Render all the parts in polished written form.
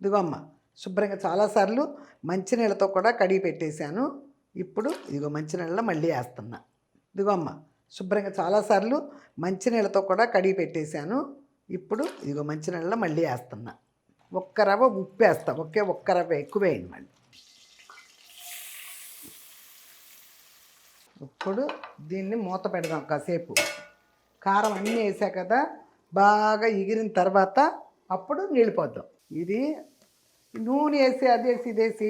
ఇదిగో అమ్మ శుభ్రంగా చాలాసార్లు మంచినీళ్ళతో కూడా కడిగి పెట్టేశాను. ఇప్పుడు ఇదిగో మంచినీళ్ళలో మళ్ళీ వేస్తున్నా. ఇదిగో అమ్మ శుభ్రంగా చాలాసార్లు మంచినీళ్ళతో కూడా కడిగి పెట్టేశాను. ఇప్పుడు ఇదిగో మంచినీళ్ళలో మళ్ళీ వేస్తున్నా. ఒక్క రవ్వ ఉప్పు వేస్తా. ఒక్క రవ్వ ఎక్కువ వేయండి మళ్ళీ. ఇప్పుడు దీన్ని మూత పెడదాం కాసేపు. కారం అన్నీ వేసా కదా, బాగా ఎగిరిన తర్వాత అప్పుడు నీళ్ళు పోద్దాం. ఇది నూనె వేసి అదేసి ఇదేసి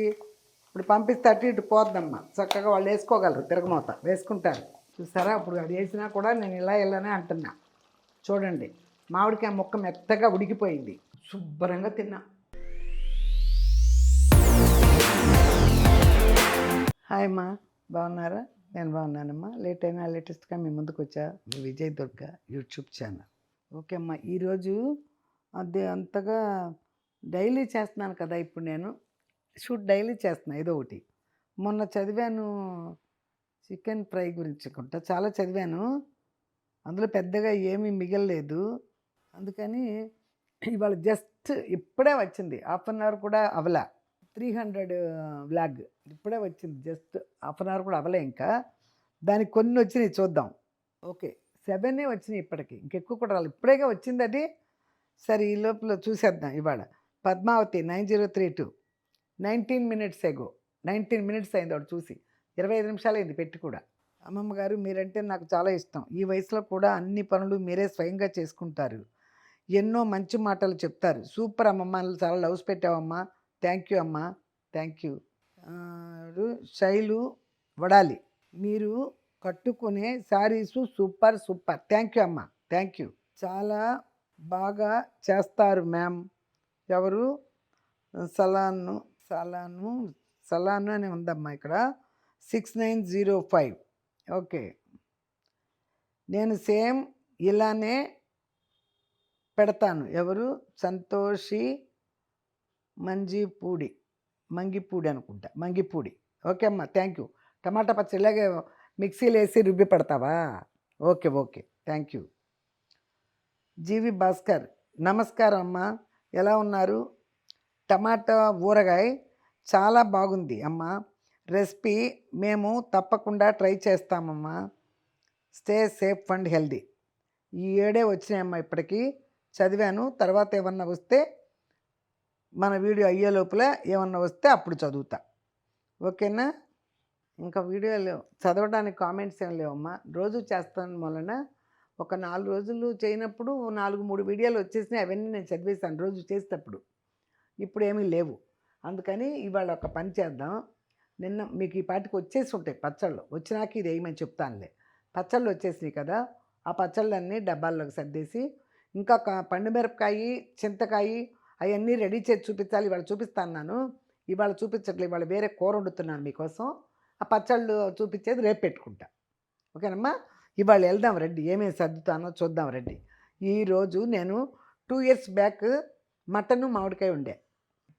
ఇప్పుడు పంపిస్తే అటు ఇటు పోద్దమ్మా. చక్కగా వాళ్ళు వేసుకోగలరు, తిరగమూత వేసుకుంటారు. చూసారా, ఇప్పుడు అది వేసినా కూడా నేను ఇలానే అంటున్నా. చూడండి, మామిడికాయ ముక్క మెత్తగా ఉడికిపోయింది. శుభ్రంగా తిన్నా. హాయ్ అమ్మా, బాగున్నారా? నేను బాగున్నానమ్మా. లేట్ అయినా లేటెస్ట్గా మీ ముందుకు వచ్చా. మీ Vijay Durga YouTube channel. Okay అమ్మా, ఈరోజు అది అంతగా డైలీ చేస్తున్నాను కదా. ఇప్పుడు నేను డైలీ చేస్తున్నాను ఏదో ఒకటి. మొన్న చదివాను చికెన్ ఫ్రై గురించి కొంట చాలా చదివాను. అందులో పెద్దగా ఏమీ మిగలలేదు. అందుకని ఇవాళ జస్ట్ ఇప్పుడే వచ్చింది, హాఫ్ అన్ అవర్ కూడా అవలా. 300 వ్లాగ్ ఇప్పుడే వచ్చింది. జస్ట్ హాఫ్ అన్ అవర్ కూడా అవలే. ఇంకా దానికి కొన్ని వచ్చినాయి, చూద్దాం. ఓకే, 7 వచ్చినాయి ఇప్పటికి, ఇంకెక్కువ కూడా రాలేదు. ఇప్పుడేగా వచ్చింది అది. సరే, ఈ లోపల చూసేద్దాం. ఇవాళ పద్మావతి 9032 19 minutes ఎగో 19 minutes అయింది వాడు చూసి. 25 నిమిషాలు అయింది పెట్టి కూడా. అమ్మమ్మ గారు, మీరంటే నాకు చాలా ఇష్టం. ఈ వయసులో కూడా అన్ని పనులు మీరే స్వయంగా చేసుకుంటారు. ఎన్నో మంచి మాటలు చెప్తారు. సూపర్ అమ్మమ్మ, చాలా లవ్స్ పెట్టావమ్మా. థ్యాంక్ యూ అమ్మా, థ్యాంక్ యూ. శైలు వడాలి, మీరు కట్టుకునే saris super super. Thank you అమ్మా, థ్యాంక్ యూ. చాలా బాగా చేస్తారు మ్యామ్. ఎవరు? సలాను అని ఉందమ్మా ఇక్కడ. 6905. ఓకే, నేను సేమ్ ఇలానే పెడతాను. ఎవరు? సంతోషి మంగిపూడి అనుకుంటా, మంగిపూడి. ఓకే అమ్మా, థ్యాంక్ యూ. టమాటా పచ్చడి ఇలాగే మిక్సీలో వేసి రుబ్బి పెడతావా? Okay okay, thank you. GV Bhaskar, నమస్కారం అమ్మా, ఎలా ఉన్నారు? టమాటా ఊరగాయ చాలా బాగుంది అమ్మా. రెసిపీ మేము తప్పకుండా ట్రై చేస్తామమ్మా. Stay safe and healthy. ఈ 7 వచ్చినాయమ్మా ఇప్పటికీ. చదివాను, తర్వాత ఏమన్నా వస్తే మన వీడియో అయ్యే లోపల ఏమన్నా వస్తే అప్పుడు చదువుతా. ఓకేనా? ఇంకా వీడియోలు చదవడానికి కామెంట్స్ ఏం లేవమ్మా. రోజు చేస్తాను వలన ఒక 4 రోజులు చేయనప్పుడు 3 వీడియోలు వచ్చేసినాయి. అవన్నీ నేను చదివేశాను రోజు చేసేటప్పుడు. ఇప్పుడు ఏమీ లేవు. అందుకని ఇవాళ ఒక పని చేద్దాం. నిన్న మీకు ఈ పాటికి వచ్చేసి ఉంటాయి పచ్చళ్ళు. వచ్చినాక ఇది వేయమని చెప్తానులే. పచ్చళ్ళు వచ్చేసినాయి కదా, ఆ పచ్చళ్ళన్నీ డబ్బాల్లోకి సర్దేసి, ఇంకా పండుమిరపకాయ, చింతకాయ అవన్నీ రెడీ చేసి చూపించాలి. ఇవాళ చూపిస్తాను. ఇవాళ చూపించట్లేదు, ఇవాళ వేరే కూర వండుతున్నాను మీకోసం. ఆ పచ్చళ్ళు చూపించేది రేపు పెట్టుకుంటా. ఓకేనమ్మా? ఇవాళ వెళ్దాం రండి, ఏమేమి సర్దుతానో చూద్దాం రండి. ఈరోజు నేను 2 years బ్యాక్ మటను మామిడికాయ ఉండే.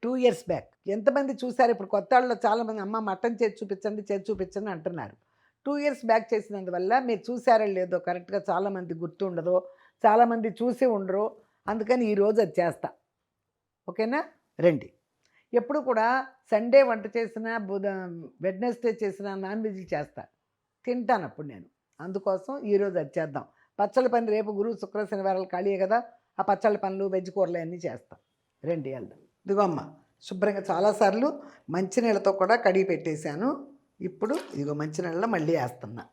2 years బ్యాక్. ఎంతమంది చూశారు? ఇప్పుడు కొత్త వాళ్ళలో చాలామంది అమ్మ మటన్ చేసి చూపించండి అంటున్నారు. 2 years బ్యాక్ చేసినందువల్ల మీరు చూసారో లేదో కరెక్ట్గా చాలామంది గుర్తు ఉండదో, చాలామంది చూసి ఉండరు. అందుకని ఈరోజు అది చేస్తా. ఓకేనా? రండి. ఎప్పుడు కూడా సండే వంట చేసినా, వెడ్నెస్డే చేసినా నాన్ వెజ్ చేస్తా, తింటాను అప్పుడు నేను. అందుకోసం ఈరోజు అది చేద్దాం. పచ్చళ్ళ పని రేపు గురు శుక్ర శనివారాలు ఖాళీయే కదా, ఆ పచ్చళ్ళ పనులు వెజ్ కూరలు అన్నీ చేస్తాం. రండి వెళ్దాం. ఇదిగో అమ్మ శుభ్రంగా చాలాసార్లు మంచినీళ్ళతో కూడా కడిగి పెట్టేశాను. ఇప్పుడు ఇదిగో మంచినీళ్ళలో మళ్ళీ వేస్తున్నా.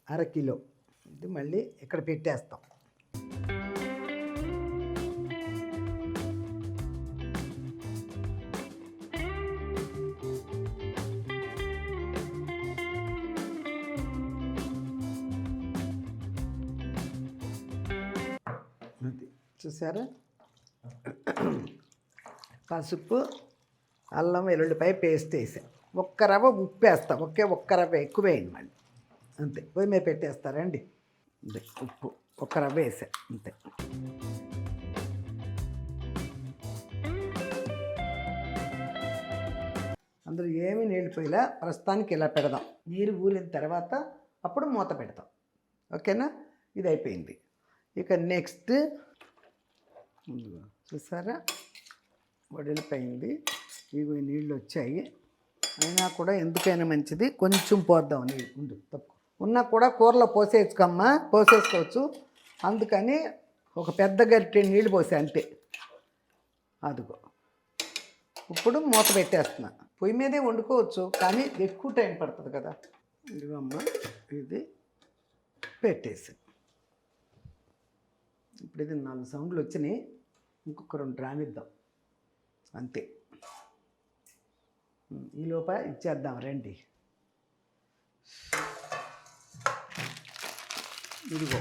1/2 కిలో ఇది మళ్ళీ ఇక్కడ పెట్టేస్తాం. చూసారా? పసుపు, అల్లం వెల్లుల్లిపాయ పేస్ట్ వేసాను. ఒక్క రవ్వ ఉప్పు వేస్తా. ఒక్క రవ్వ ఎక్కువ వేయండి మళ్ళీ. అంతే, పొయ్యి మీద పెట్టేస్తారండి. ఉప్పు ఒక్క రవ్వ వేసా, అంతే. అందులో ఏమీ నీళ్ళు పోయిలా. ప్రస్తుతానికి ఇలా పెడదాం. నీరు ఊరిన తర్వాత అప్పుడు మూత పెడతాం. ఓకేనా? ఇది అయిపోయింది. ఇక నెక్స్ట్ చూసారా వడిలిపోయింది. ఇవి నీళ్ళు వచ్చాయి. అయినా కూడా ఎందుకైనా మంచిది కొంచెం పోద్దాం నీళ్ళు. ఉండు తక్కువ ఉన్నా కూడా కూరలో పోసేసుకోమ్మా, పోసేసుకోవచ్చు. అందుకని ఒక పెద్ద గరిటె నీళ్ళు పోసా అంతే. అదిగో ఇప్పుడు మూత పెట్టేస్తున్నా. పొయ్యి మీదే వండుకోవచ్చు కానీ ఎక్కువ టైం పడుతుంది కదా. ఇదిగో అమ్మ ఇది పెట్టేసి ఇప్పుడు ఇది 4 సౌండ్లు వచ్చినాయి. ఇంకొక 2 రానిద్దాం అంతే. ఈలోప ఇచ్చేద్దాం రండి. ఇదిగో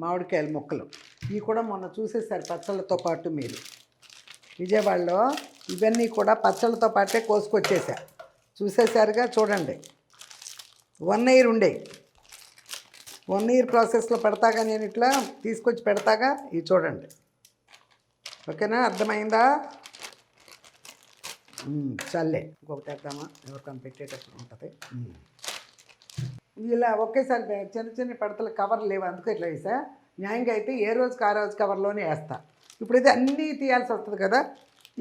మామిడికాయల ముక్కలు. ఇవి కూడా మొన్న చూసేసారు పచ్చళ్ళతో పాటు మీరు విజయవాడలో. ఇవన్నీ కూడా పచ్చళ్ళతో పాటే కోసుకొచ్చేసా. చూసేసారుగా చూడండి. 1 ఇయర్ ఉండేవి. 1 ఇయర్ ప్రాసెస్లో పెడతాగా నేను ఇట్లా తీసుకొచ్చి పెడతాగా. ఇవి చూడండి. ఓకేనా, అర్థమైందా? చల్లే ఇంకొకటి వేద్దామా, ఎవరికైనా పెట్టేటప్పుడు ఉంటుంది. ఇలా ఒకేసారి చిన్న చిన్న పడతలు కవర్ లేవు అందుకు ఇట్లా వేసా. న్యాయంగా అయితే ఏ రోజుకి ఆ రోజు కవర్లోనే వేస్తా. ఇప్పుడు ఇది అన్నీ తీయాల్సి వస్తుంది కదా,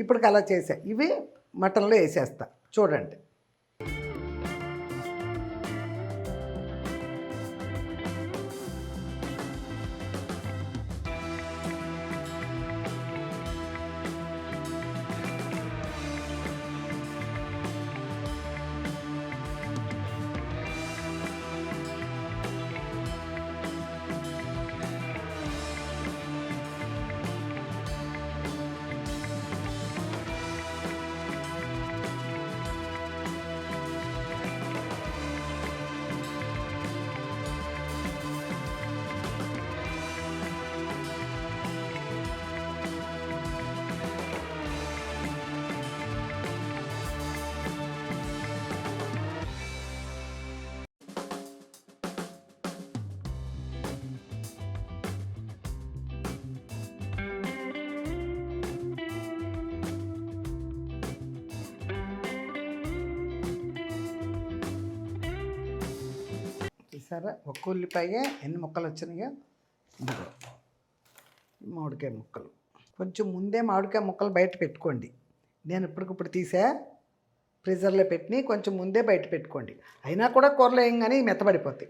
ఇప్పటికి అలా చేసా. ఇవి మటన్లో వేసేస్తా చూడండి. చూసారా ఒక్క ఉల్లిపాయ ఎన్ని ముక్కలు వచ్చినాయో. మామిడికాయ ముక్కలు కొంచెం ముందే మామిడికాయ ముక్కలు బయట పెట్టుకోండి. నేను ఇప్పటికిప్పుడు తీసా ఫ్రీజర్లో పెట్టి కొంచెం ముందే బయట పెట్టుకోండి. అయినా కూడా కూరలో వేయంగానే మెత్తబడిపోతాయి.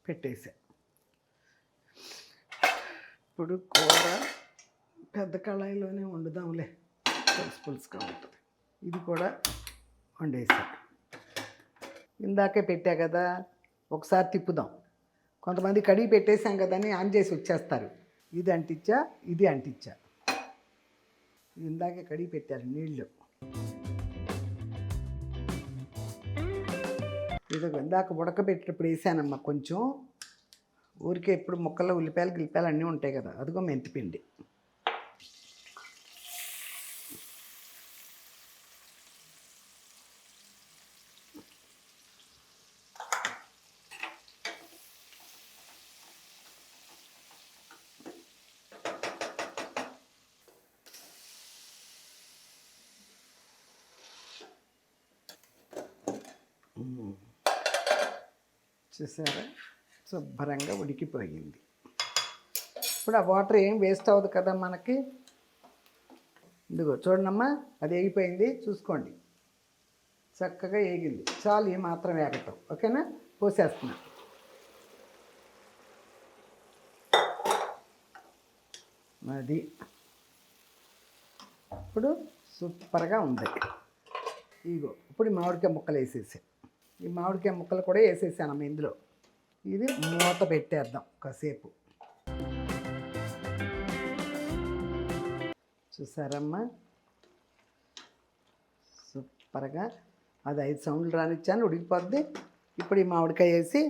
పెట్టేసా. ఇప్పుడు కూర పెద్ద కళాయిలోనే వండుదాంలే, పులుసుగా ఉంటుంది. ఇది కూడా వండేసా. ఇందాకే పెట్టా కదా, ఒకసారి తిప్పుదాం. కొంతమంది కడిగి పెట్టేసాం కదా అని ఆన్ చేసి వచ్చేస్తారు. ఇది అంటించా, ఇది అంటించా. ఇందాకే కడిగి పెట్టారు నీళ్ళు. ఇది ఇందాక ఉడకబెట్టేటప్పుడు వేసానమ్మా కొంచెం. ఊరికే ఇప్పుడు ముక్కల్లో ఉల్లిపాయలు గిల్లిపాయలు అన్నీ ఉంటాయి కదా, అదిగో మెంతిపిండి. చూసారా శుభ్రంగా ఉడికిపోయింది. ఇప్పుడు ఆ వాటర్ ఏం వేస్ట్ అవ్వదు కదా మనకి. ఇదిగో చూడండమ్మా, అది వేగిపోయింది చూసుకోండి. చక్కగా వేగింది. చాలు ఈ మాత్రం వేగటం. ఓకేనా, పోసేస్తున్నా. అది ఇప్పుడు సూపర్గా ఉంది. ఇగో ఇప్పుడు ఈ మామిడికాయ ముక్కలు వేసేసాను. ఈ మామిడికాయ ముక్కలు కూడా వేసేసానమ్మ ఇందులో. ఇది మూత పెట్టేద్దాం కాసేపు. చూసారమ్మా సూపర్గా. అది 5 సౌండ్లు రానిచ్చాను, ఉడికిపోద్ది. ఇప్పుడు ఈ మామిడికాయ వేసి,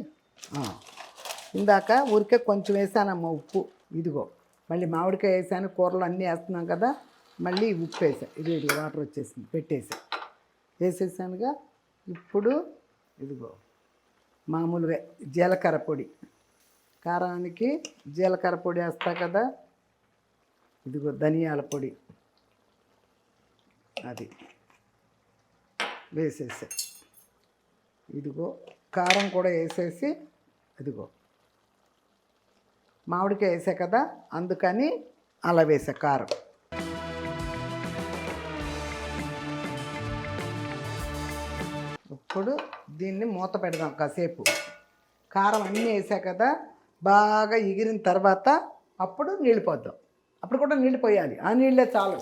ఇందాక ఊరికే కొంచెం వేసానమ్మ ఉప్పు. ఇదిగో మళ్ళీ మామిడికాయ వేసాను, కూరలు అన్నీ వేస్తున్నాం కదా, మళ్ళీ ఉప్పు వేసా. ఇది వాటర్ వచ్చేసింది, పెట్టేసా. వేసేసానుగా. ఇప్పుడు ఇదిగో మామూలుగా జీలకర్ర పొడి, కారానికి జీలకర్ర పొడి వేస్తా కదా. ఇదిగో ధనియాల పొడి అది వేసేసా. ఇదిగో కారం కూడా వేసేసి, ఇదిగో మామిడికాయ వేసా కదా అందుకని అలా వేసా కారం. ఇప్పుడు దీన్ని మూత పెడదాం కాసేపు. కారం అన్నీ వేసా కదా, బాగా ఎగిరిన తర్వాత అప్పుడు నీళ్ళు పోద్దాం. అప్పుడు కూడా నీళ్ళు పోయాలి, ఆ నీళ్ళే చాలు.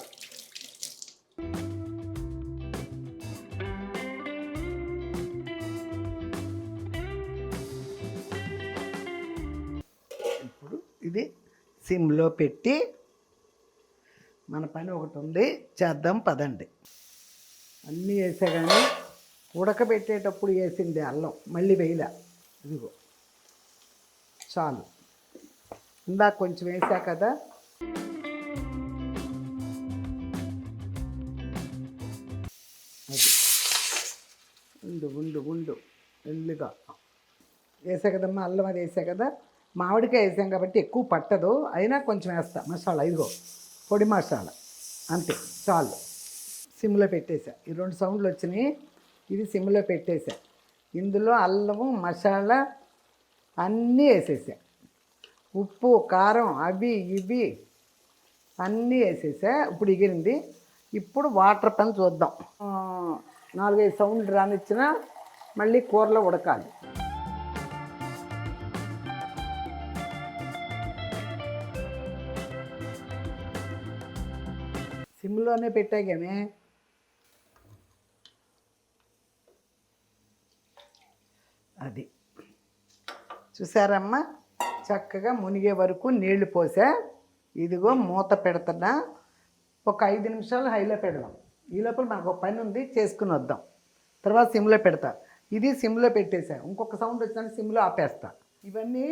ఇప్పుడు ఇది సిమ్లో పెట్టి మన పని ఒకటి ఉంది, చేద్దాం పదండి. అన్నీ వేసా కానీ ఉడకబెట్టేటప్పుడు వేసింది అల్లం మళ్ళీ వేయలే. ఇదిగో చాలు, ఇందాక కొంచెం వేసా కదా. అది ఉండు ఉండు ఉండు ఎల్లుగా వేసా కదమ్మా, అల్లం అది వేసా కదా. మామిడికాయ వేసాం కాబట్టి ఎక్కువ పట్టదు, అయినా కొంచెం వేస్తా మసాలా. ఇదిగో పొడి మసాలా, అంతే చాలు. సిమ్లో పెట్టేసా, ఈ 2 సౌండ్లు వచ్చినాయి. ఇది సిమ్లో పెట్టేసా. ఇందులో అల్లము మసాలా అన్నీ వేసేసా, ఉప్పు కారం అవి ఇవి అన్నీ వేసేసా. ఇప్పుడు ఎగిరింది. ఇప్పుడు వాటర్ పని చూద్దాం. 4-5 సౌండ్లు రానిచ్చిన మళ్ళీ కూరలో ఉడకాలి. సిమ్లోనే పెట్టాగానే అది చూసారమ్మా, చక్కగా మునిగే వరకు నీళ్లు పోసా. ఇదిగో మూత పెడుతున్నా. ఒక 5 నిమిషాలు హైలో పెడదాం. ఈ లోపల మనకు ఒక పని ఉంది, చేసుకుని వద్దాం. తర్వాత సిమ్లో పెడతా. ఇది సిమ్లో పెట్టేసా. ఇంకొక సౌండ్ వచ్చినా సిమ్లో ఆపేస్తా. ఇవన్నీ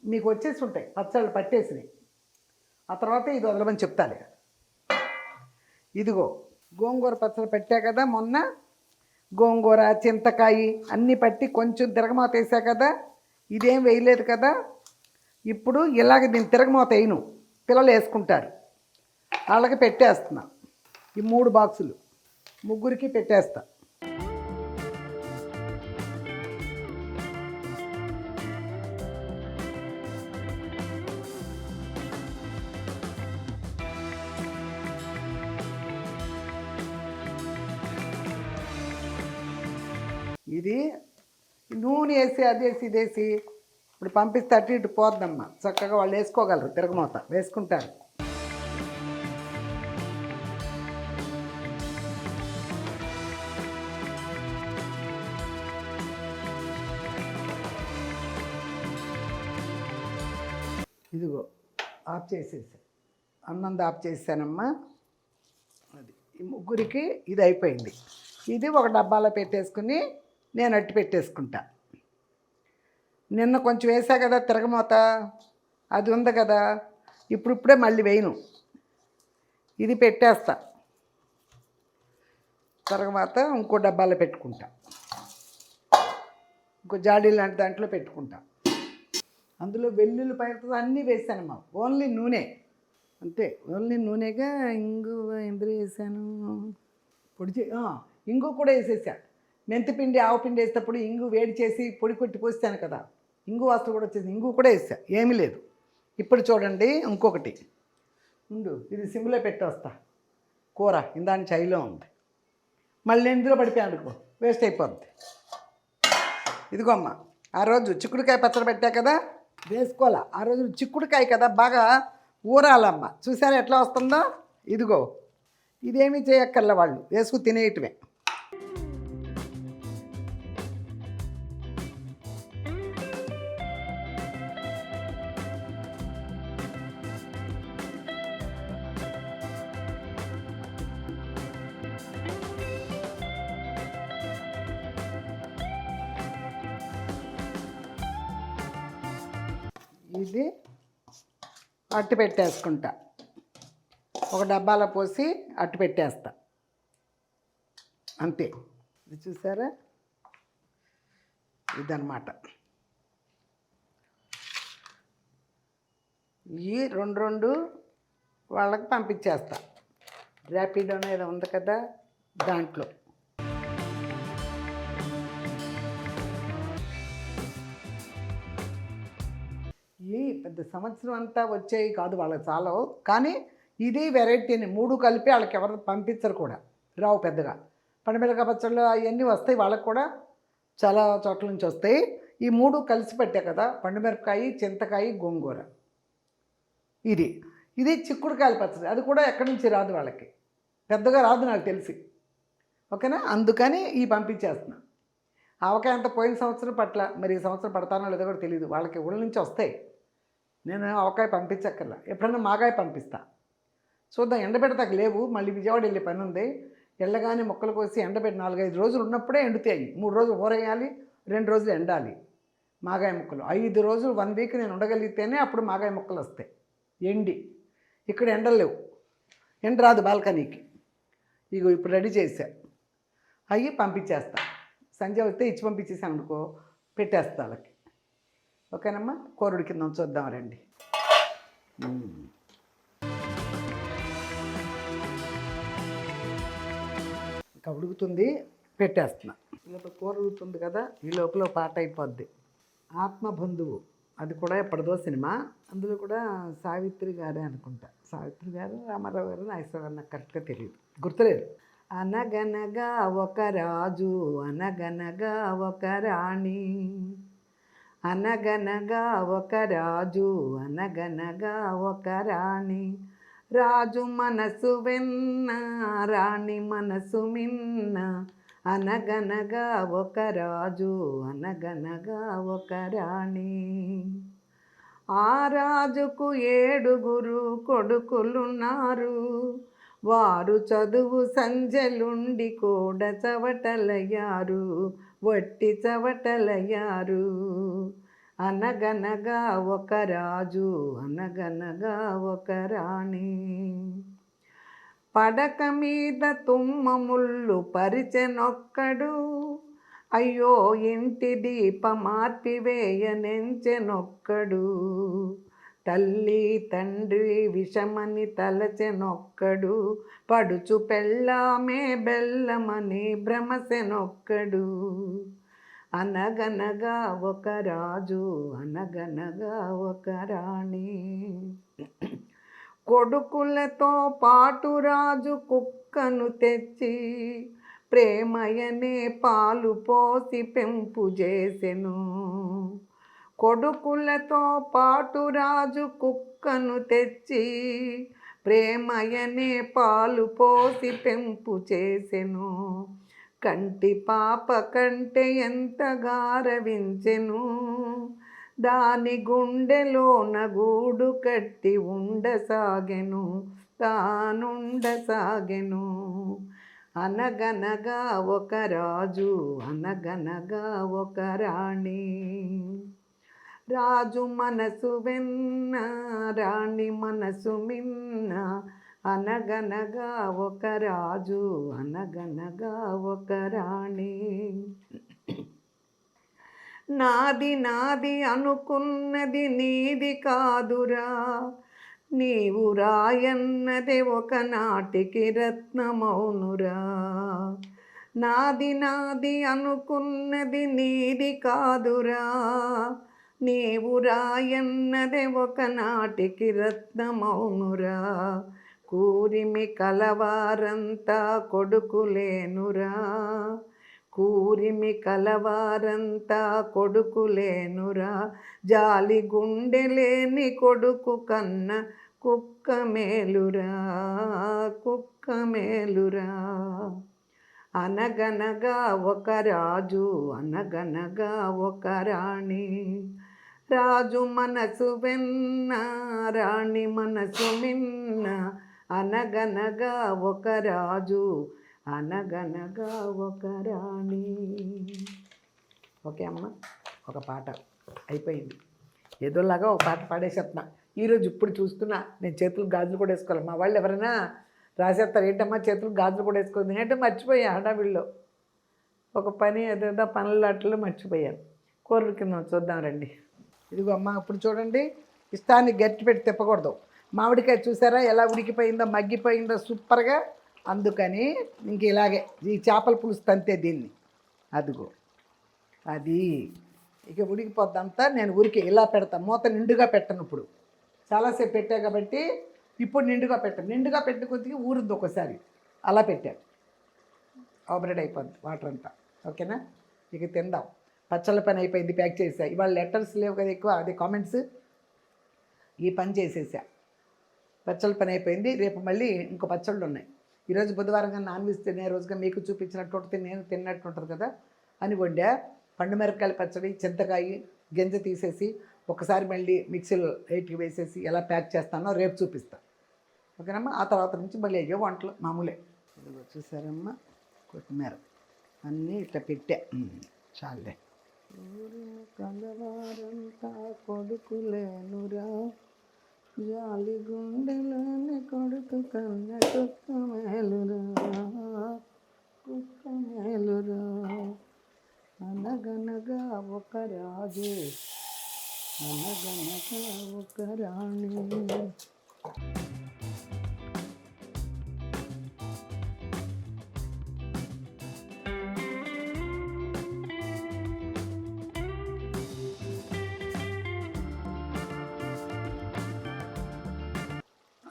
మీకు వచ్చేసి ఉంటాయి, పచ్చళ్ళు పట్టేసినాయి. ఆ తర్వాత ఇది వదలమని చెప్తాను. ఇదిగో గోంగూర పచ్చడి పెట్టా కదా మొన్న. గోంగూర చింతకాయ అన్నీ పట్టి కొంచెం తిరగమాత వేసా కదా. ఇదేం వేయలేదు కదా. ఇప్పుడు ఇలాగ దీన్ని తిరగమాత వేయను, పిల్లలు వేసుకుంటారు. వాళ్ళకి పెట్టేస్తున్నా. ఈ 3 బాక్సులు ముగ్గురికి పెట్టేస్తా. ఇది నూనె వేసి అదేసి ఇదేసి ఇప్పుడు పంపిస్తే అటు ఇటు పోద్దమ్మా. చక్కగా వాళ్ళు వేసుకోగలరు, తిరగమూత వేసుకుంటారు. ఇదిగో ఆఫ్ చేసేసా, అన్నం ఆఫ్ చేసానమ్మా. అది ఈ ముగ్గురికి ఇది అయిపోయింది. ఇది ఒక డబ్బాలో పెట్టేసుకుని నేను అట్టి పెట్టేసుకుంటా. నిన్న కొంచెం వేసా కదా తిరగమూత, అది ఉంది కదా. ఇప్పుడే మళ్ళీ వేయను, ఇది పెట్టేస్తా. తిరగమూత ఇంకో డబ్బాలో పెట్టుకుంటా, ఇంకో జాడీ లాంటి దాంట్లో పెట్టుకుంటా. అందులో వెల్లుల్లి పైరుతో అన్నీ వేసానమ్మా. ఓన్లీ నూనె అంతే, ఓన్లీ నూనెగా. ఇంగువ ఎందులో వేసాను, పొడి ఇంగు కూడా వేసేసా. మెంతిపిండి ఆవుపిండి వేసేటప్పుడు ఇంగు వేడి చేసి పొడి కొట్టి పోస్తాను కదా, ఇంగు వాసన కూడా వచ్చేసి ఇంగు కూడా వేసా. ఏమీ లేదు. ఇప్పుడు చూడండి ఇంకొకటి ఉండు, ఇది సిమ్లో పెట్టి వస్తా. కూర ఇందాని చైలో ఉంది, మళ్ళీ ఇందులో పడిపోయాను అనుకో వేస్ట్ అయిపోద్ది. ఇదిగో అమ్మ, ఆ రోజు చిక్కుడుకాయ పచ్చడి పెట్టా కదా, వేసుకోవాలా. ఆ రోజు చిక్కుడుకాయ కదా, బాగా ఊరాలమ్మ. చూసారా ఎట్లా వస్తుందో. ఇదిగో ఇదేమీ చేయక్కర్లే, వాళ్ళు వేసుకు తినేయటమే. ఇది అట్టు పెట్టేసుకుంటా, ఒక డబ్బాలో పోసి అట్టు పెట్టేస్తా అంతే. ఇది చూసారా, ఇదన్నమాట. ఈ 2 వాళ్ళకి పంపించేస్తా. ర్యాపిడో ఏదో ఉంది కదా దాంట్లో. ఈ పెద్ద సంవత్సరం అంతా వచ్చేవి కాదు వాళ్ళకి చాలా, కానీ ఇది వెరైటీని 3 కలిపి వాళ్ళకి ఎవరు పంపించరు కూడా, రావు పెద్దగా. పండుమిరపకాయ పచ్చళ్ళు అవన్నీ వస్తాయి వాళ్ళకి కూడా, చాలా చోట్ల నుంచి వస్తాయి. ఈ 3 కలిసి పెట్టా కదా, పండుమిరపకాయ, చింతకాయ, గోంగూర. ఇది ఇది చిక్కుడుకాయల పచ్చడి, అది కూడా ఎక్కడి నుంచి రాదు వాళ్ళకి, పెద్దగా రాదు నాకు తెలిసి. ఓకేనా, అందుకని ఈ పంపించేస్తున్నా. ఆవకాయ అంత పోయిన సంవత్సరం పట్ల, మరి ఈ సంవత్సరం పడతానో లేదో కూడా తెలియదు. వాళ్ళకి ఊళ్ళ నుంచి వస్తాయి, నేను ఆవకాయ పంపించక్కర్లా. ఎప్పుడన్నా మాగాయ పంపిస్తా, చూద్దాం. ఎండబెడతాక లేవు, మళ్ళీ విజయవాడ వెళ్ళే పని ఉంది. వెళ్ళగానే మొక్కలు కోసి ఎండబెట్టి 4-5 రోజులు ఉన్నప్పుడే ఎండుతాయి. 3 రోజులు ఊరేయాలి, 2 రోజులు ఎండాలి మాగాయ ముక్కలు. 5 రోజులు 1 వీక్ నేను ఉండగలిగితేనే అప్పుడు మాగాయ ముక్కలు వస్తాయి ఎండి. ఇక్కడ ఎండలేవు, ఎండ రాదు బాల్కనీకి. ఇగో ఇప్పుడు రెడీ చేశా, అవి పంపించేస్తా. సంజయ్ వస్తే ఇచ్చి పంపించేసాను అనుకో, పెట్టేస్తా వాళ్ళకి. ఓకేనమ్మా, కూరడి కింద చూద్దాం రండి. ఇంకా ఉడుకుతుంది, పెట్టేస్తున్నా. ఈ లోపల కూర ఉడుకుతుంది కదా, ఈ లోపల పాట అయిపోద్ది. ఆత్మబంధువు, అది కూడా ఎప్పటిదో సినిమా. అందులో కూడా సావిత్రి గారే అనుకుంటా, సావిత్రి గారు, రామారావు గారు, నాగేశ్వర గారు, నాకు కరెక్ట్గా తెలియదు, గుర్తులేదు. అనగనగా ఒక రాజు, అనగనగా ఒక రాణి, అనగనగా ఒక రాజు, అనగనగా ఒక రాణి. రాజు మనసు వెన్న, రాణి మనసు మిన్న, అనగనగా ఒక రాజు, అనగనగా ఒక రాణి. ఆ రాజుకు 7 కొడుకులున్నారు, వారు చదువు సంజలుండి కూడా చవటలయ్యారు, వట్టి చవటలయ్యారు. అనగనగా ఒక రాజు, అనగనగా ఒక రాణి. పడక మీద తుమ్మ ముళ్ళు పరిచెనొక్కడు, అయ్యో ఇంటి దీపమార్పివేయనెంచెనొక్కడు. తల్లి తండ్రి విషమని తలచెనొక్కడు, పడుచు పెళ్ళామే బెల్లమని భ్రమసెనొక్కడు. అనగనగా ఒక రాజు, అనగనగా ఒక రాణి. కొడుకులతో పాటు రాజు కుక్కను తెచ్చి, ప్రేమయనే పాలు పోసి పెంపు చేసెను. కొడుకులతో పాటు రాజు కుక్కను తెచ్చి, ప్రేమయనే పాలు పోసి పెంపు చేసెను. కంటి పాప కంటే ఎంత గారవించెను, దాని గుండెలోన గూడు కట్టి ఉండసాగెను, తానుండసాగెను. అనగనగా ఒక రాజు, అనగనగా ఒక రాణి. రాజు మనసు వెన్న, రాణి మనసు మిన్న, అనగనగా ఒక రాజు, అనగనగా ఒక రాణి. నాది నాది అనుకున్నది నీది కాదురా, నీవు రాయన్నదే ఒకనాటికి రత్నమౌనురా. నాది నాది అనుకున్నది నీది కాదురా, నీవు రాయన్నదే ఒకనాటికి రత్నమౌనురా. కూరిమి కలవారంతా కొడుకులేనురా, కూరిమి కలవారంతా కొడుకులేనురా. జాలి గుండె లేని కొడుకు కన్న కుక్క మేలురా, కుక్క మేలురా. అనగనగా ఒక రాజు, అనగనగా ఒక రాణి. రాజు మనసు వెన్న, రాణి మనసు మిన్న, అనగనగా ఒక రాజు, అనగనగా ఒక రాణి. ఓకే అమ్మ, ఒక పాట అయిపోయింది. ఏదోలాగా ఒక పాట పాడేసేస్తున్నా. ఈరోజు ఇప్పుడు చూస్తున్నా, నేను చేతులకు గాజులు కూడా వేసుకోవాలి. మా వాళ్ళు ఎవరైనా రాసేస్తారు, ఏంటమ్మా చేతులకు గాజులు కూడా వేసుకోవాలి. నేనంటే మర్చిపోయా హడావిడిలో, ఒక పని ఏదేదో పనులాటలో మర్చిపోయాను. కూరల కింద చూద్దాం రండి. ఇదిగో అమ్మ, ఇప్పుడు చూడండి, ఇష్టాన్ని గట్టి పెట్టి తిప్పకూడదు. మామిడికాయ చూసారా ఎలా ఉడికిపోయిందో, మగ్గిపోయిందో సూపర్గా. అందుకని ఇంక ఇలాగే ఈ చేపల పులుసు తంతే దీన్ని. అదిగో అది ఇక ఉడికిపోద్దంతా. నేను ఊరికి ఇలా పెడతాను, మూత నిండుగా పెట్టను. ఇప్పుడు చాలాసేపు పెట్టా కాబట్టి ఇప్పుడు నిండుగా పెట్టాను. నిండుగా పెట్టిన కొద్దిగా ఊరుద్ది ఒకసారి, అలా పెట్టాను. ఆపరేట్ అయిపోద్ది వాటర్ అంతా. ఓకేనా? ఇక తిందాం. పచ్చళ్ళ పని అయిపోయింది, ప్యాక్ చేసా. ఇవాళ లెటర్స్ లేవు కదా ఎక్కువ, అదే కామెంట్స్. ఈ పని చేసేసా, పచ్చళ్ళ పని అయిపోయింది. రేపు మళ్ళీ ఇంకో పచ్చళ్ళు ఉన్నాయి. ఈరోజు బుధవారంగా నాన్ వెజ్ తినే రోజుగా మీకు చూపించినట్టు ఉంటుంది, నేను తిన్నట్టు ఉంటుంది కదా అని వండా. పండు మిరపకాయల పచ్చడి, చింతకాయ గింజ తీసేసి ఒకసారి మళ్ళీ మిక్సీలో లైట్గా వేసేసి ఎలా ప్యాక్ చేస్తానో రేపు చూపిస్తాను. ఓకేనమ్మా? ఆ తర్వాత నుంచి మళ్ళీ అయ్యో వంటలు మామూలే. ఇదిగో చూసారమ్మా, కొత్తిమీర అన్నీ ఇట్లా పెట్టా. చాలే. కలవారంతా కొడుకులేనురా, జాలి గుండెలోని కొడుకు కన్న కుక్క మేలురా, కుక్క మేలురా. అనగనగా ఒక రాజు, అనగనగా ఒక రాణి.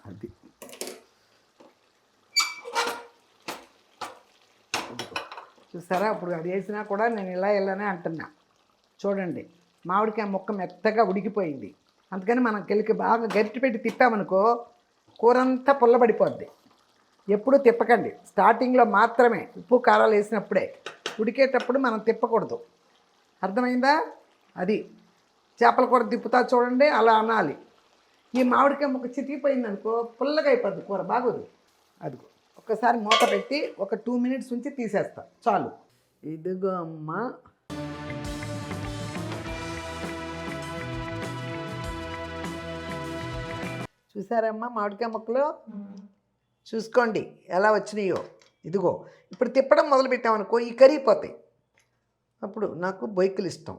అది చూసారా? ఇప్పుడు అది వేసినా కూడా నేను ఇలానే అంటున్నా. చూడండి, మామిడికాయ ముక్క మెత్తగా ఉడికిపోయింది. అందుకని మనం కెలికి బాగా గరిటె పెట్టి తిప్పామనుకో కూర అంతా పుల్లబడిపోద్ది. ఎప్పుడూ తిప్పకండి, స్టార్టింగ్లో మాత్రమే. ఉప్పు కారాలు వేసినప్పుడే, ఉడికేటప్పుడు మనం తిప్పకూడదు. అర్థమైందా? అది చేపల కూర తిప్పుతా చూడండి, అలా అనాలి. ఈ మామిడికాయ ముక్క చితికిపోయింది అనుకో పుల్లగా అయిపోద్ది కూర, బాగోదు. అదిగో ఒక్కసారి మూత పెట్టి ఒక 2 minutes ఉంచి తీసేస్తా, చాలు. ఇదిగో అమ్మ, చూసారమ్మా మామిడికాయ ముక్కలు? చూసుకోండి ఎలా వచ్చినాయో. ఇదిగో ఇప్పుడు తిప్పడం మొదలు పెట్టామనుకో ఈ కరిగిపోతాయి. అప్పుడు నాకు బొయ్యలు ఇష్టం.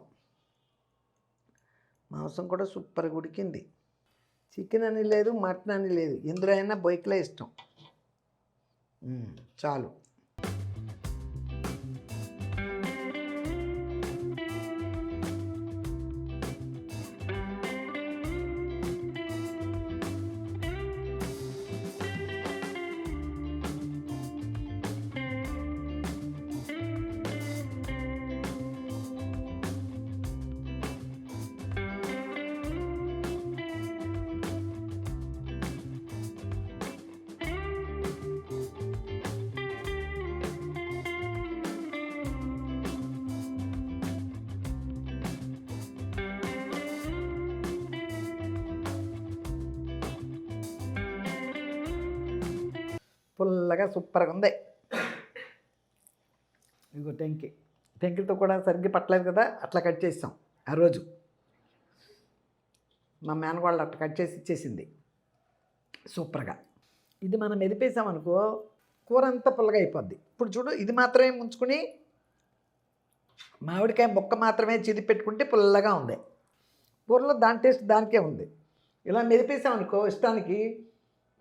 మాంసం కూడా సూపర్గా ఉడికింది. చికెన్ అని లేదు, మటన్ అని లేదు, ఎందులో అయినా బొయ్యలే ఇష్టం. చాలు. పుల్లగా సూపర్గా ఉంది. ఇదిగో టెంకితో కూడా సరిగ్గా పట్టలేదు కదా, అట్లా కట్ చేసాం. ఆ రోజు మా మేనగోళ్ళు అట్లా కట్ చేసి ఇచ్చేసింది సూపర్గా. ఇది మనం మెదిపేసామనుకో కూర అంతా పుల్లగా అయిపోద్ది. ఇప్పుడు చూడు, ఇది మాత్రమే ఉంచుకుని మామిడికాయ ముక్క మాత్రమే చిదిపి పెట్టుకుంటే పుల్లగా ఉంది. కూరలో దాని టేస్ట్ దానికే ఉంది. ఇలా మెదిపేసామనుకో ఇష్టానికి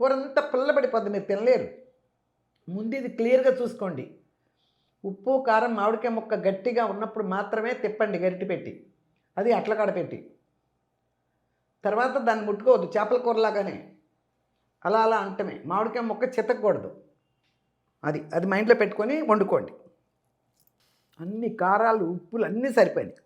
కూర అంతా పుల్లబడిపోద్ది, మీరు తినలేరు. ముందు ఇది క్లియర్గా చూసుకోండి. ఉప్పు కారం మామిడికాయ ముక్క గట్టిగా ఉన్నప్పుడు మాత్రమే తిప్పండి గరిటె పెట్టి, అది అట్లకాడ పెట్టి. తర్వాత దాన్ని ముట్టుకోవద్దు, చేపల కూరలాగానే అలా అంటమే. మామిడికాయ ముక్క చితకూడదు. అది మైండ్లో పెట్టుకొని వండుకోండి. అన్ని కారాలు ఉప్పులు అన్నీ సరిపోయినాయి.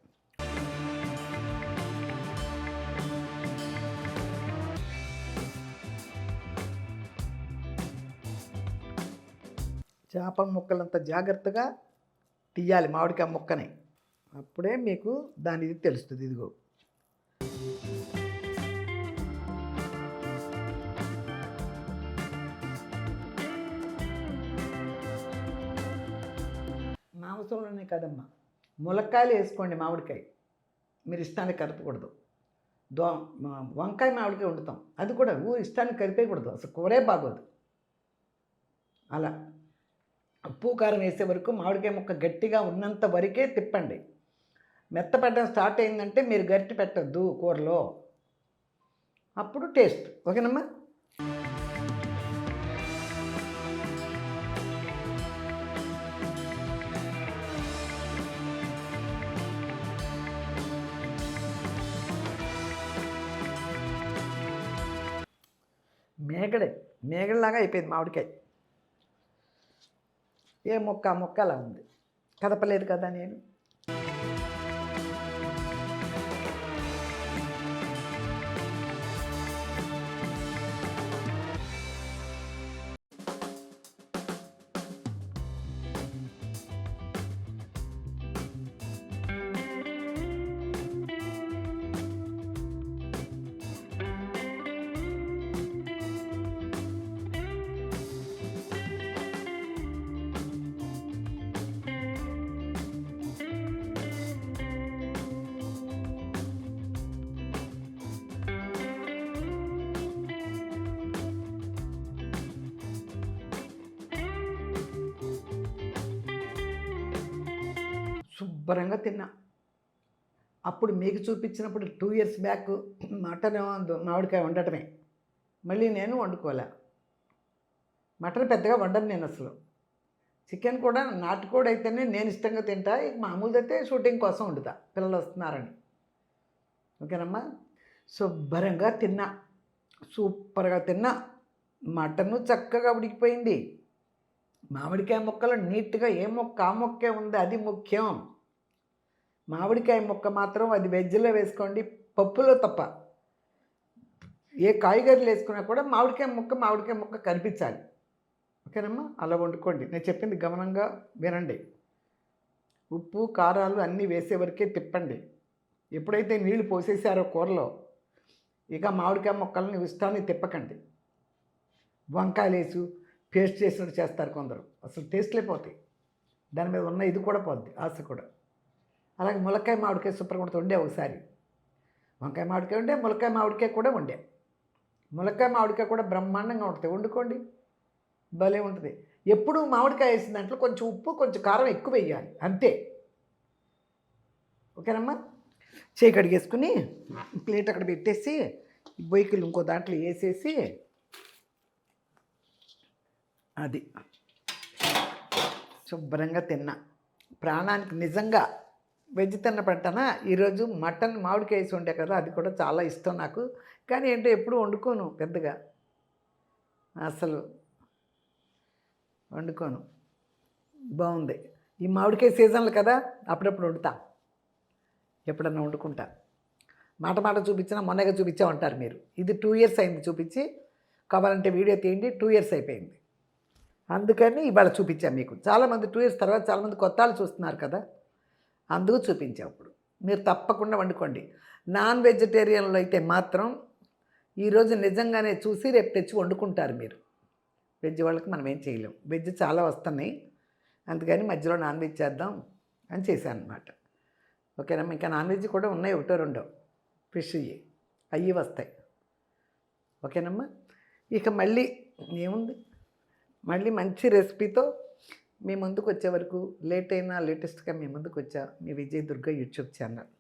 చేపల ముక్కలంత జాగ్రత్తగా తీయాలి మామిడికాయ ముక్కని, అప్పుడే మీకు దానిది తెలుస్తుంది. ఇదిగో మాంసంలోనే కదమ్మా, ములక్కాయలు వేసుకోండి. మామిడికాయ మీరు ఇష్టానికి కలపకూడదు. వంకాయ మామిడికాయ వండుతాం, అది కూడా ఇష్టానికి కలిపేయకూడదు, అసలు కూరే బాగోదు. అలా ఉప్పు కారం వేసే వరకు మామిడికాయ ముక్క గట్టిగా ఉన్నంత వరకే తిప్పండి. మెత్తపడడం స్టార్ట్ అయిందంటే మీరు గరిటె పెట్టద్దు కూరలో, అప్పుడు టేస్ట్. ఓకేనమ్మా? మేగడలాగా అయిపోయింది మామిడికాయ. ఏ మొక్క ఆ మొక్క అలా ఉంది, కదపలేదు కదా నేను. శుభ్రంగా తిన్నా. అప్పుడు మీకు చూపించినప్పుడు 2 ఇయర్స్ బ్యాక్ మటన్ మామిడికాయ వండటమే. మళ్ళీ నేను వండుకోలే. మటన్ పెద్దగా వండను నేను అసలు. చికెన్ కూడా నాటుకోడి అయితేనే నేను ఇష్టంగా తింటా. ఇక మామూలుదైతే షూటింగ్ కోసం వండుతా, పిల్లలు వస్తున్నారని. ఓకేనమ్మా. శుభ్రంగా తిన్నా, సూపర్గా తిన్నా. మటను చక్కగా ఉడికిపోయింది. మామిడికాయ ముక్కలు నీట్గా ఏ మొక్క ఆ మొక్కే ఉంది, అది ముఖ్యం. మామిడికాయ ముక్క మాత్రం అది వెజ్లో వేసుకోండి, పప్పులో తప్ప. ఏ కాయగూరలు వేసుకున్నా కూడా మామిడికాయ ముక్క కనిపించాలి. ఓకేనమ్మా, అలా వండుకోండి. నేను చెప్పింది గమనంగా వినండి. ఉప్పు కారాలు అన్నీ వేసే వరకే తిప్పండి. ఎప్పుడైతే నీళ్లు పోసేసారో కూరలో, ఇక మామిడికాయ ముక్కల్ని ఇష్టాన్ని తిప్పకండి. వంకాయలు వేసి పేస్ట్ చేసినట్టు చేస్తారు కొందరు, అసలు టేస్ట్లే పోతాయి. దాని మీద ఉన్న ఇది కూడా పోద్ది, ఆశ కూడా. అలాగే ములక్కాయ మామిడికాయ సూపర్గా ఉంటుంది. వండే ఒకసారి వంకాయ మామిడికాయ ఉండే, ములక్కాయ మామిడికాయ కూడా వండే. ములక్కాయ మామిడికాయ కూడా బ్రహ్మాండంగా ఉంటుంది, వండుకోండి, భలే ఉంటుంది. ఎప్పుడు మామిడికాయ వేసిన దాంట్లో కొంచెం ఉప్పు కొంచెం కారం ఎక్కువ వేయాలి, అంతే. ఓకేనమ్మా. చేయి కడిగేసుకుని ప్లేట్ అక్కడ పెట్టేసి బొయ్యికలు ఇంకో దాంట్లో వేసేసి, అది శుభ్రంగా తిన్నా. ప్రాణానికి నిజంగా వెజ్ తిన్న పెట్టనా. ఈరోజు మటన్ మామిడికాయ వేసి ఉండే కదా, అది కూడా చాలా ఇష్టం నాకు. కానీ ఏంటో ఎప్పుడు వండుకోను, పెద్దగా అసలు వండుకోను. బాగుంది. ఈ మామిడికాయ సీజన్లు కదా, అప్పుడప్పుడు వండుతా, ఎప్పుడన్నా వండుకుంటా. మాట చూపించినా మొన్నగా చూపించా ఉంటారు మీరు. ఇది 2 ఇయర్స్ అయింది చూపించి, కావాలంటే వీడియో తీయండి. 2 ఇయర్స్ అయిపోయింది, అందుకని ఇవాళ చూపించాను మీకు. చాలామంది 2 ఇయర్స్ తర్వాత చాలామంది కొత్త వాళ్ళు చూస్తున్నారు కదా, అందుకు చూపించా. అప్పుడు మీరు తప్పకుండా వండుకోండి. నాన్ వెజిటేరియన్లో అయితే మాత్రం ఈరోజు నిజంగానే చూసి రేపు తెచ్చి వండుకుంటారు మీరు. వెజ్ వాళ్ళకి మనం ఏం చేయలేం, వెజ్ చాలా వస్తున్నాయి, అందుకని మధ్యలో నాన్ వెజ్ చేద్దాం అని చేశాను అనమాట. ఓకేనమ్మా. ఇంకా నాన్ వెజ్ కూడా ఉన్నాయి, ఒకటో రెండో ఫిష్ అవి వస్తాయి. ఓకేనమ్మా. ఇక మళ్ళీ ఏముంది, మళ్ళీ మంచి రెసిపీతో మీ ముందుకు వచ్చే వరకు, లేట్ అయినా లేటెస్ట్గా మీ ముందుకు వచ్చా మీ విజయ్ దుర్గా యూట్యూబ్ ఛానల్.